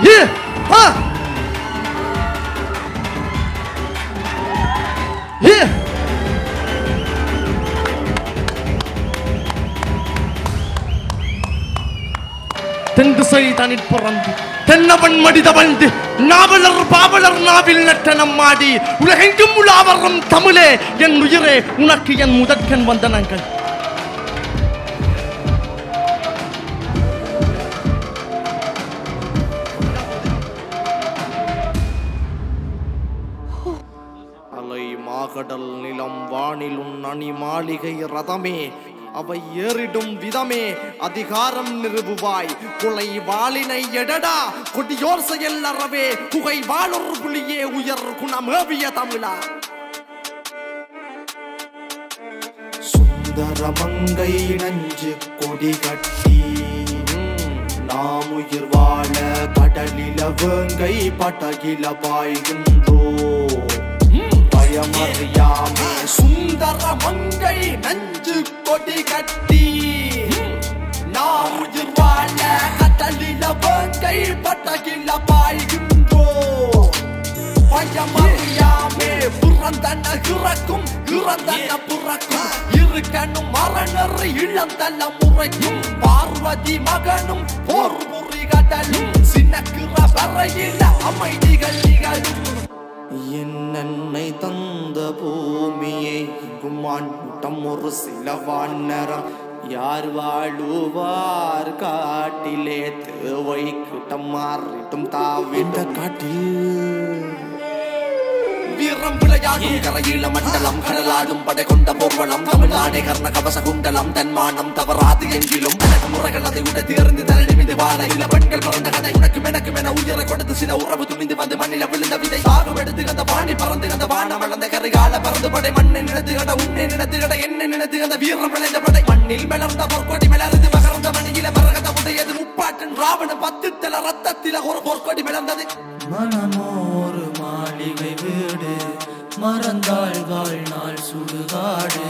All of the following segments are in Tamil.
தென் திசை தனிற் பிறந்து தென்னவன் மடி தவழ்ந்து நாவலர் பாவலர் நாவில் நட்டனம் மாடி உலகெங்கும் உலாவரும் தமிழே என் உயிரே உனக்கு என் முதற்கண் வந்தனங்கள். அலை மாகடல் நிலம் வானிலும் அணி மாளிகை ரதமே அவை ஏறிடும் விதமே அதிகாரம் நிறுவுவாய் கொலை வாளினை எடடா கொடியோர் செயல் அறவே புகை வாழொரு புலியே உயர் குணமேவிய தமிழா. சுந்தர மங்கை நஞ்சு கொடி கட்டி நாம் உயிர் வாழ கடலில வேங்கை படகில பாய்கின்றோ பயமறியாமே சுந்தர மங்கை நஞ்சு கொடி கட்டி நாம் உயிர் வாழ கடலில வேங்கை படகில பாய்கின்றோ பயமறியாமே புறந்தன இறக்கும் இறந்தன புறக்கும் இருக்கணும் மரணர் இளந்தல முறைக்கும் பார்வதி மகனும் போர் முறி கடலும் சின்னக்கிற வரையில அமைதிகள் நிகழும். என்னை தந்த பூமியை குமாண்டம் ஒரு சில வானரம் யார் வாழுவார் காட்டிலே தேவை கிட்டம் மாறிட்டும் தாவிட்ட காட்டில் வீரம் விளையாடும் கரையில மண்டலம் கடலாடும் படை கொண்ட போர்வளம் தமிழ்நாடே கர்ண கவச குண்டலம் தன்மானம் தவறாது எங்கிலும் முறைகள் அதை உட தேர்ந்து தரணி மீது வாழ இல்ல பெண்கள் பிறந்த கதை உனக்கு எனக்கு என உயிரை கொடுத்து சில உறவு துணிந்து வந்து மண்ணில விழுந்த விதை சாகம் எடுத்து அந்த வாணி பறந்து அந்த வானம் வளர்ந்த கரைகால பறந்து படை மண்ணை நினைத்து கட உன்னை நினைத்து கட என்ன நினைத்து அந்த வீரம் விளைந்த படை மண்ணில் மலர்ந்த பொற்கொடி மலர்ந்து மகர்ந்த மணியில மரகத உடையது முப்பாட்டன் ராவண பத்துத்தல ரத்தத்தில ஒரு பொற்கொடி மலர்ந்தது. மனமோரு மாளிகை வீடு மறந்தாள் வாழ்நாள் சுடுகாடு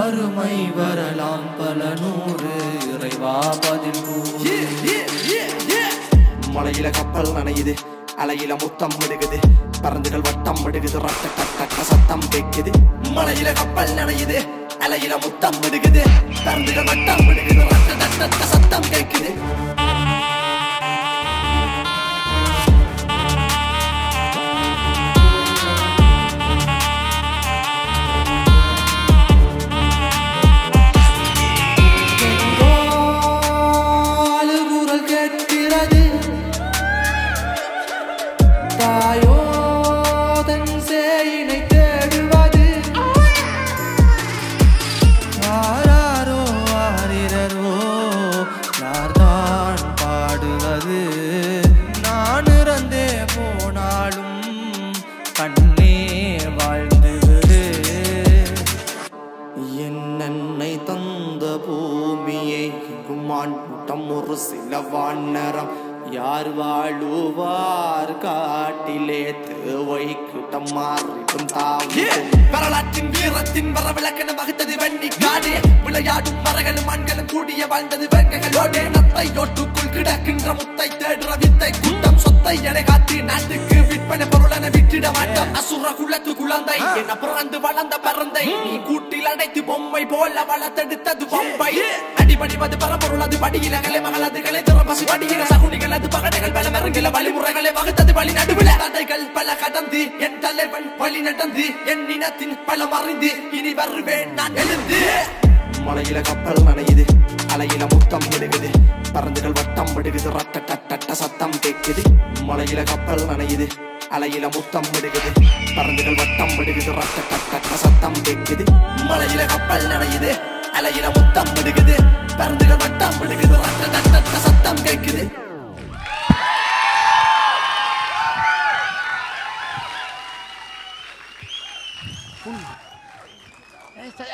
அருமை வரலாம் பல நூறு இறைவா பதில். மலையில கப்பல் நனையுது அலையில முத்தம் விடுகுது பறந்துகள் வட்டம் விடுகுது ரட்ட கட்ட சத்தம் கேட்குது. மலையில கப்பல் நனையுது அலையில முத்தம் விடுகுது பறந்துகள் வட்டம் விடுகுது ரட்ட கட்ட சத்தம் கேட்குது. என்னை தந்த பூமியை குமாண்டம் ஒரு சில வானரம் யார் வாழுவார் காட்டிலே தேவை கிட்டம் மாறிட்டும் தாவி. வரலாற்றின் வீரத்தின் வரவிளக்கென வகுத்தது வெண்ணி காடே விளையாடும் மரங்களும் மண்களும் கூடிய வாழ்ந்தது வேங்கைகளோடே நத்தை ஒட்டுக்குள் கிடக்கின்ற முத்தை தேடுற வித்தை கூட்டம் சொத்தை எடை காத்தி நாட்டுக்கு விற்பனை பொருளென விட்டிட மாட்டோம். அசுர குலத்து குழந்தை என பிறந்து வளர்ந்த பறந்தை நீ கூட்டில் அடைத்து பொம்மை போல வளர்த்தெடுத்தது பொம்பை அடிபடிவது பரம்பொருள் அது படியில கலை மகளது கலை திறப்பசி படியில சகுனிகள் அது பகடைகள் பல மருங்கில வழிமுறைகளை வகுத்தது வழி நடுவில் தடைகள் பல கடந்து என் தலைவன் வழி நடந்து என் இனத்தின் பல மறைந்து இனி வருவேன் நான் எழுந்து. மலையில கப்பல் நனையுது அலையில முத்தம் விடுகுது பறந்துகள் வட்டம் விடுகுது ரட்ட கட்ட சத்தம் கேட்குது. மலையில கப்பல் நனையுது அலையில முத்தம் விடுகுது பறந்துகள் வட்டம் விடுகுது ரட்ட கட்ட சத்தம் கேட்குது. மலையில கப்பல் நனையுது அலையில முத்தம் விடுகுது பறந்துகள் வட்டம் விடுகுது ரட்ட கட்ட சத்தம் கேட்குது.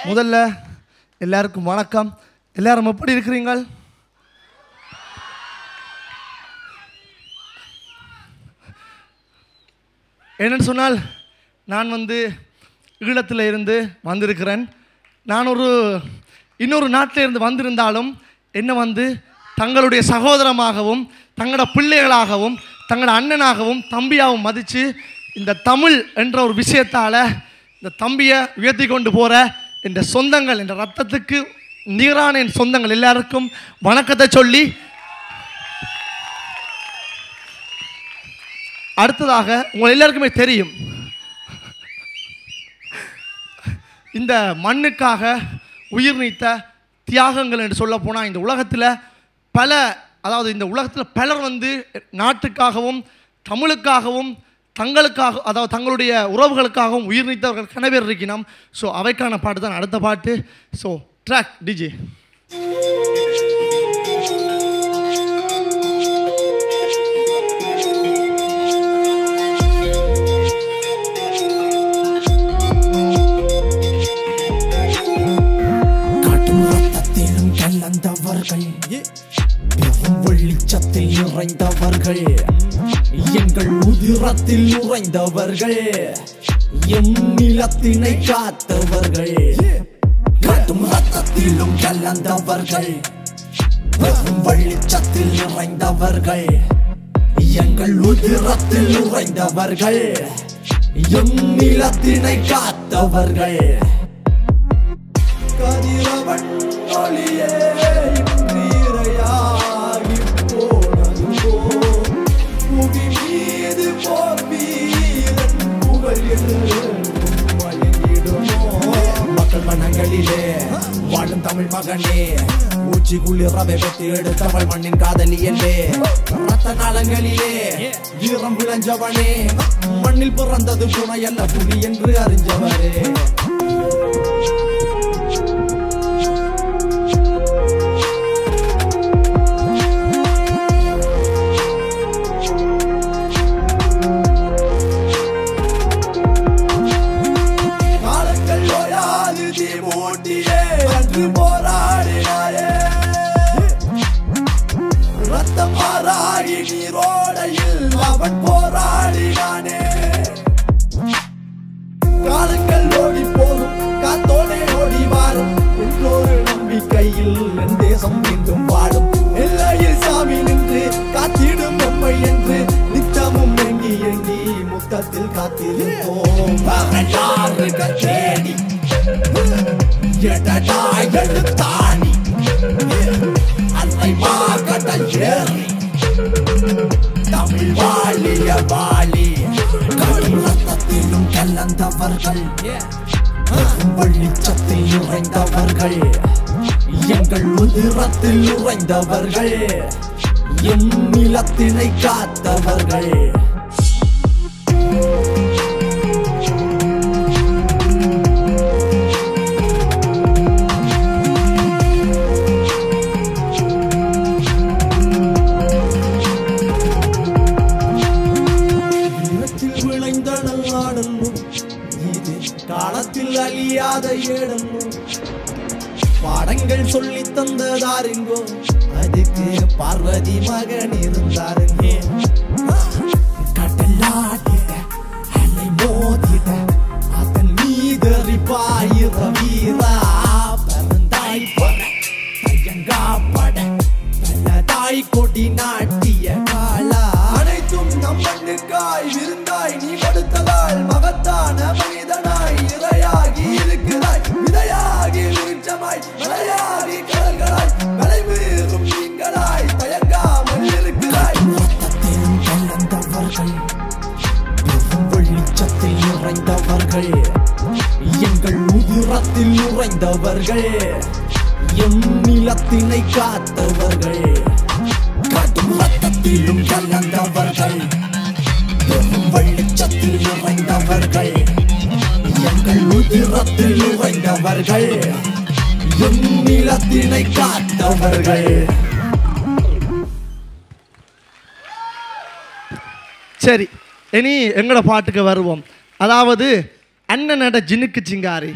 முதல்ல எல்லாருக்கும் வணக்கம். எல்லாரும் எப்படி இருக்கிறீங்கள்? என்னன்னு சொன்னால் நான் ஈழத்தில் இருந்து வந்திருக்கிறேன். நான் இன்னொரு நாட்டில் இருந்து வந்திருந்தாலும் என்ன தங்களுடைய சகோதரமாகவும் தங்களோட பிள்ளைகளாகவும் தங்களோட அண்ணனாகவும் தம்பியாகவும் மதித்து இந்த தமிழ் என்ற ஒரு விஷயத்தால் இந்த தம்பியை உயர்த்தி கொண்டு போகிற இந்த சொந்தங்கள், இந்த ரத்தத்துக்கு நீரான என் சொந்தங்கள் எல்லாருக்கும் வணக்கத்தை சொல்லி, அடுத்ததாக உங்கள் எல்லாருக்குமே தெரியும், இந்த மண்ணுக்காக உயிர் நீத்த தியாகங்கள் என்று சொல்ல போனால் இந்த உலகத்தில் இந்த உலகத்தில் பலர் நாட்டுக்காகவும் தமிழுக்காகவும் தங்களுடைய உறவுகளுக்காகவும் உயிர் நீத்தவர்கள் கன பேர் இருக்கணும். ஸோ அவைக்கான பாட்டு தான் அடுத்த பாட்டு. So track DJ. வெளிச்சத்தில் நிறைந்தவர்கள், எங்கள் உதிரத்தில் உறைந்தவர்கள், எம் நிலத்தினை காத்தவர்கள், காட்டும் ரத்தத்திலும் கலந்தவர்கள், வெளிச்சத்தில் நிறைந்தவர்கள், எங்கள் உதிரத்தில் உறைந்தவர்கள், எம் நிலத்தினை காத்தவர்கள். கதிரவன் ஒளியே நீரையாகி போனது புவி மீது போவீரன் புகழ் வழங்கிடுமோ. மக்கள் மனங்களிலே வாழும் தமிழ் மகனே, ஊச்சி குளிரவை பெற்று எடுத்தவள் மண்ணின் காதலியல்லே, ரத்த நாளங்களிலே வீரம் விளைஞ்சவனே, மண்ணில் பிறந்தது புனையல்ல புலி என்று அறிஞ்சவரே. போராடினாயே ரத்தம் மாறாகி நீரோடையில் அவன் போராடினானே. காலங்கள் ஓடி போகும், காத்தோடே ஓடி வாரும், இன்னொரு நம்பிக்கையில் என் தேசம் மீண்டும் வாடும். எல்லையில் சாமி நின்று காத்திடும் நம்மை என்று நித்தமும் எங்கி எங்கி முத்தத்தில் காத்திருப்போம். பகலாறுகள் தேடி எழுத்தாணி அன்னை மாகடல் ஏறி தமிழ் வாழிய வாழி. ரத்தத்திலும் கலந்தவர்கள், வெளிச்சத்தில் உறைந்தவர்கள், எங்கள் உதிரத்தில் உறைந்தவர்கள், எம் நிலத்தினை காத்தவர்கள். காலத்தில் அழியாத ஏடனும் பாடங்கள் சொல்லி தந்ததாருங்கோ, அதுக்கு பார்வதி மகன் இருந்தாருங்க. கடலாடிட அலை மோதிட அதன் மீதறி பாயிர வீரா, பரந்தாய் பட தயங்காப்பட பலதாய் கொடி நாட்டிய காலா. அனைத்தும் நம் மண்ணுக்காய் விருந்தாய் நீ கொடுத்ததால் மகத்தான மனிதனாய் இரையாகி இருக்கிறாய், விதையாகி விருட்சமாய் மலையாகி கடல்களாய் விளைவீறும் நீங்களாய் தயங்காமல் இருக்கிறாய். ரத்தத்திலும் கலந்தவர்கள், வெளிச்சத்தில் நிறைந்தவர்கள், எங்கள் உதிரத்தில் உறைந்தவர்கள், எம் நிலத்தினை காத்தவர்கள், காட்டும் ரத்தத்திலும் கலந்தவர்கள், வெளிச்சத்தில் நிறைந்தவர்கள், எங்கள் உதிரத்தில் உறைந்தவர்கள், எம் நிலத்தினை காத்தவர்கள். சரி, இனி எங்களோட பாட்டுக்கு வருவோம். அதாவது அண்ணனோட ஜினுக்கு சிங்காரி.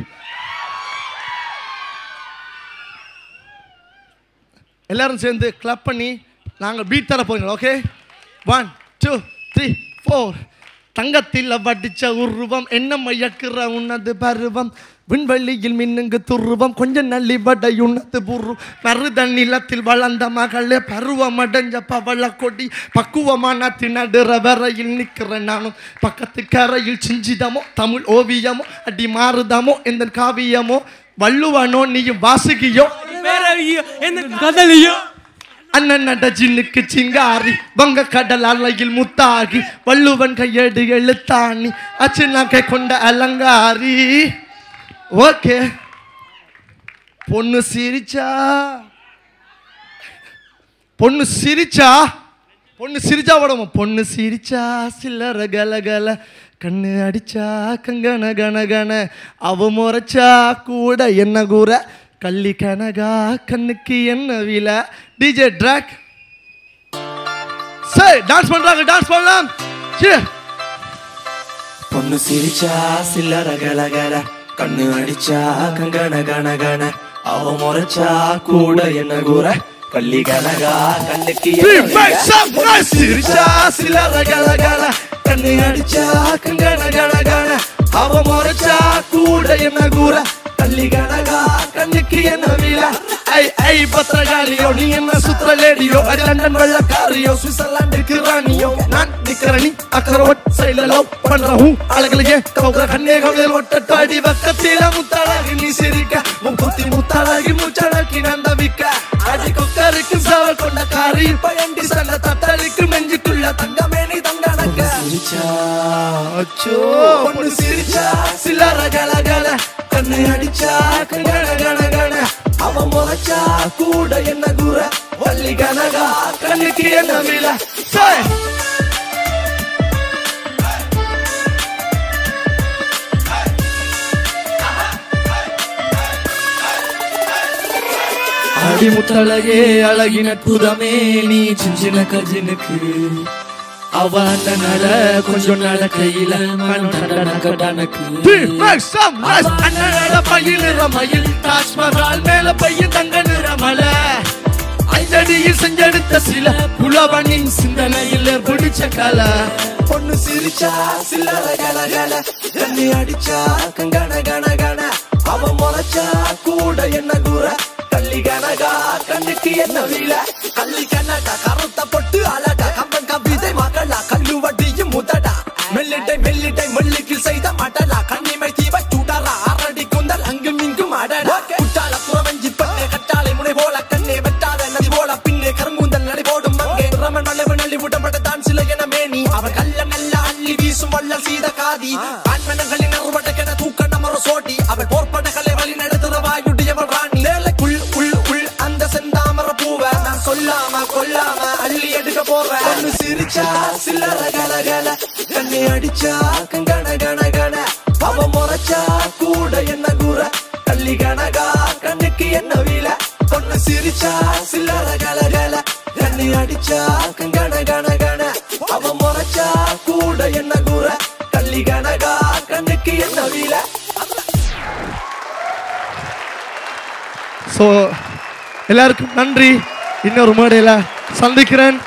எல்லாரும் சேர்ந்து கிளப் பண்ணி நாங்கள் பீட் தர போகிறோம். ஓகே, 1 2 3 4. தங்கத்தில் வடிச்ச உருவம் என்ன மயக்குற உன்னது பருவம், விண்வெளியில் மின்னுங்கு துருவம் கொஞ்சம் நள்ளி வடையுண்ணத்து புருவம் மருதன் நிலத்தில் வளர்ந்த மகளே பருவம் அடைஞ்ச பவள கொடி பக்குவமான திணடுற வரையில் நிற்கிறேன் நானும் பக்கத்து கரையில் சிஞ்சிதமோ தமிழ் ஓவியமோ அடி மாறுதமோ எந்த காவியமோ வள்ளுவனோ நீயும் வாசுகியோ கதலியோ அண்ணன் நட ஜின்னுக்கு சிங்காரி வங்க கடல் அலையில் முத்தாகி வள்ளுவன் கையெடு எழுத்தாணி அச்சு நகை கொண்ட அலங்காரி. ஓகே பொண்ணு சிரிச்சா உடம்பு பொண்ணு சிரிச்சா சில்லற கலகல கண்ணு அடிச்சா கங்கன கனகன அவ முறைச்சா கூட என்ன கூற கள்ளி கனகா கண்ணுக்கு என்ன வில. டிஜே ட்ராக் சரி டான்ஸ் பண்றாங்க, டான்ஸ் பண்ணலாம். பொண்ணு சிரிச்சா சில்லற கலகல கண்ணு அடிச்சா கங்கன கனகன அவ முறைச்சா கூட என்ன கூற கள்ளி கனகா கண்ணுக்கு சிரிச்சா சில்லற கலகல கண்ணு அடிச்சா கங்கன கனகன அவ முறைச்சா கூட என்ன கூற கள்ளி கனகா கண்ணுக்கு என்ன வில. ஐ ஐ பத்திரகாளியோ நீ என்ன சுத்திர லேடியோ அது லண்டன் வெள்ளக்காரியோ சுவிட்சர்லாந்துக்கு ராணியோ நான் நிக்கிறனி அக்கரோட் சைடுல லவ் பண்றஹூ அழகலையே கவுற கண்ணே கவலையில் ஒட்டட்டாடி பக்கத்தில முத்தாளாகி நீ சிரிக்க முக்குத்தி முத்தாளாகி முச்சடக்கி நந்தவிக்க அடி கொக்கருக்கு சவல் கொண்ட காரி பயண்டி சண்ட தத்தளிக்கு மெஞ்சுக்குள்ள தங்கமே நீ தங்கனக்க சிரிச்சா அச்சோ பொண்ணு சிரிச்சா சில்லற கலகல கண்ணு அடிச்சா கங்கன கனகன அவ முறைச்சா கூட என்ன கூற வள்ளி கனகா கண்ணுக்கு என்ன வில. அடிமுத்தழகே அழகின புதமே நீ சின்ன கஜினுக்கு அவ அந்த நட கொஞ்சம் நடக்கையில மயில் தாஜ்மஹால் மேல பையன் தங்க நிறமல அஞ்சடியில் செஞ்செடுத்த சில புலவனின் சிந்தனையில் பிடிச்ச கல. பொண்ணு சிரிச்சா சில்லற கலகல கண்ணி அடிச்சா கங்கன கனகன அவ முறைச்சா கூட என்ன கூற கள்ளி கனகா கண்ணுக்கு என்ன வில. கள்ளி கனகா கருத்த பொட்டு அழகா கம்பன் கவிதை மகளா கல்லுவட்டியும் முதடா மெல்லிட்டை மெல்லிட்டை மல்லிக்கில் செய்த மடலா கண்ணிமை தீவை சூடரா அரடி குந்தல் அங்கும் இங்கும் அடடா குட்டால புறவஞ்சி பண்ணே கட்டாலை முனை போல கண்ணே வெட்டாத நதி போல பின்னே கரும்பூந்தல் நடை போடும் மங்கே ரமன் வளைவு நள்ளி விடப்பட்ட தான் சில என மேனி அவர் கல்ல நல்ல அள்ளி வீசும் வள்ளல் சீத காதி ஆண்மனங்களின் அறுவடைக்கென தூக்க நமர சோட்டி அவள் போர்ப்படைகளை வழி நடத்துற வாயுடையவள் ராணி நேலைக்குள் உள் உள் அந்த செந்தாமர பூவ நான் சொல்லாம கொல்லாம அள்ளி எடுக்க போறேன். பொண்ணு சிரிச்சா சில்லற கலகல கண்ணி அடிச்சா கங்கன கனகன அவ முறைச்சா கூட என்ன கூற கள்ளி கனகா கண்ணுக்கு என்ன வில. பொண்ணு சிரிச்சா சில்லற கலகல கண்ணி அடிச்சா கங்கன கனகன அவ முறைச்சா கூட என்ன கூற கள்ளி கனகா கண்ணுக்கு என்ன வில. ஸோ எல்லாருக்கும் நன்றி. இன்னொரு மேடையில் சந்திக்கிறேன்.